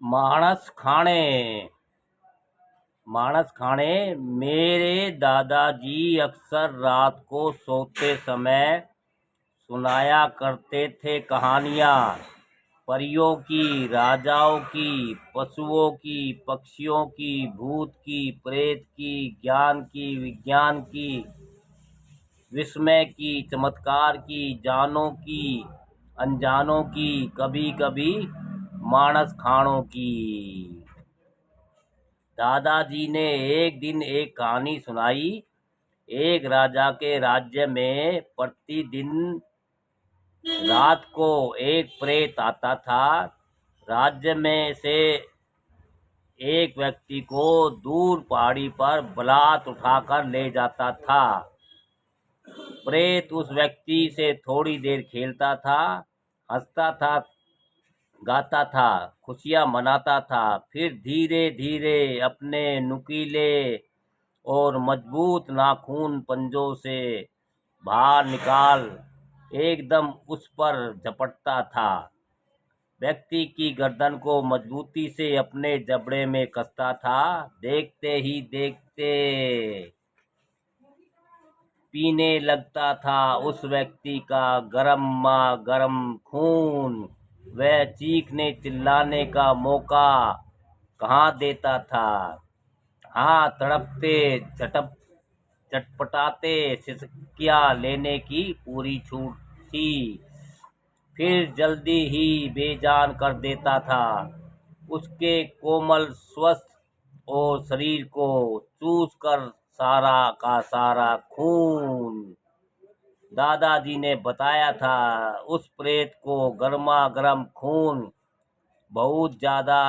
मानस खाने। मेरे दादाजी अक्सर रात को सोते समय सुनाया करते थे कहानियाँ। परियों की, राजाओं की, पशुओं की, पक्षियों की, भूत की, प्रेत की, ज्ञान की, विज्ञान की, विस्मय की, चमत्कार की, जानों की, अनजानों की, कभी कभी मानस खानों की। दादाजी ने एक दिन एक कहानी सुनाई। एक राजा के राज्य में प्रतिदिन रात को एक प्रेत आता था। राज्य में से एक व्यक्ति को दूर पहाड़ी पर बलात् उठाकर ले जाता था। प्रेत उस व्यक्ति से थोड़ी देर खेलता था, हंसता था, गाता था, खुशियां मनाता था, फिर धीरे धीरे अपने नुकीले और मजबूत नाखून पंजों से बाहर निकाल एकदम उस पर झपटता था। व्यक्ति की गर्दन को मजबूती से अपने जबड़े में कसता था। देखते ही देखते पीने लगता था उस व्यक्ति का गरम खून। वह चीखने चिल्लाने का मौका कहाँ देता था। हाँ, तड़पते, चटपटाते सिसकियाँ लेने की पूरी छूट थी। फिर जल्दी ही बेजान कर देता था। उसके कोमल स्वस्थ और शरीर को चूस कर सारा का सारा खून। दादाजी ने बताया था उस प्रेत को गर्मा गर्म खून बहुत ज्यादा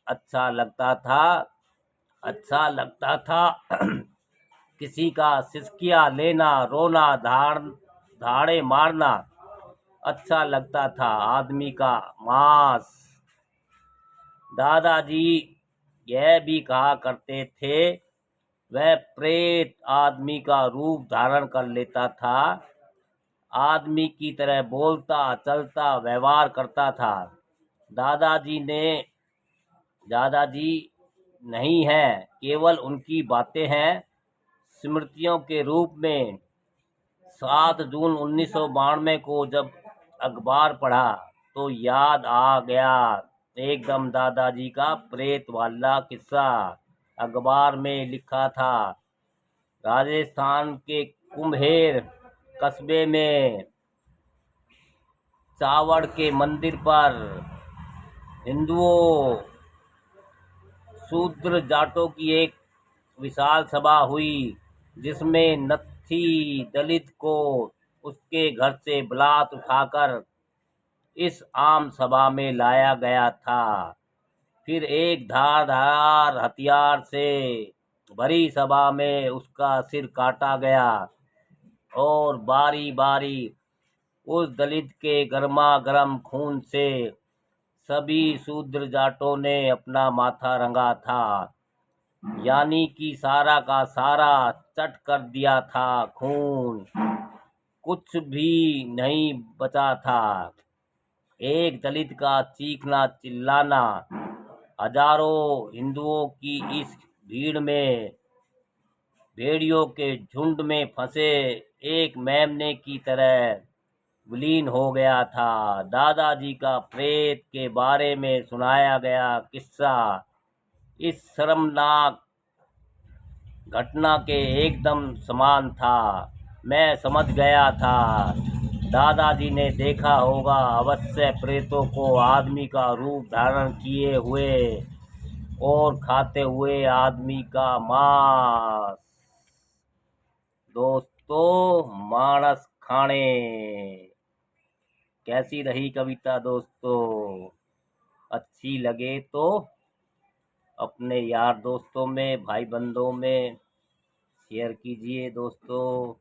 अच्छा लगता था। किसी का सिसकिया लेना, रोना, धाड़े मारना अच्छा लगता था। आदमी का मांस। दादाजी यह भी कहा करते थे वह प्रेत आदमी का रूप धारण कर लेता था। आदमी की तरह बोलता, चलता, व्यवहार करता था। दादाजी नहीं है, केवल उनकी बातें हैं स्मृतियों के रूप में। 7 जून 1992 को जब अखबार पढ़ा तो याद आ गया एकदम दादाजी का प्रेत वाला किस्सा। अखबार में लिखा था राजस्थान के कुम्हेर कस्बे में चावड़ के मंदिर पर हिंदुओं, शूद्र जाटों की एक विशाल सभा हुई जिसमें नत्थी दलित को उसके घर से बलात् उठाकर इस आम सभा में लाया गया था। फिर एक धारदार हथियार से भरी सभा में उसका सिर काटा गया और बारी बारी उस दलित के गर्मा गर्म खून से सभी शूद्र जाटों ने अपना माथा रंगा था। यानी कि सारा का सारा चट कर दिया था खून, कुछ भी नहीं बचा था। एक दलित का चीखना चिल्लाना, हजारों हिंदुओं की इस भीड़ में भेड़ियों के झुंड में फंसे एक मेमने की तरह विलीन हो गया था। दादाजी का प्रेत के बारे में सुनाया गया किस्सा इस शर्मनाक घटना के एकदम समान था। मैं समझ गया था दादाजी ने देखा होगा अवश्य प्रेतों को आदमी का रूप धारण किए हुए और खाते हुए आदमी का मांस। दोस्तों, मानस खाने। कैसी रही कविता दोस्तों? अच्छी लगे तो अपने यार दोस्तों में, भाई बंधुओं में शेयर कीजिए दोस्तों।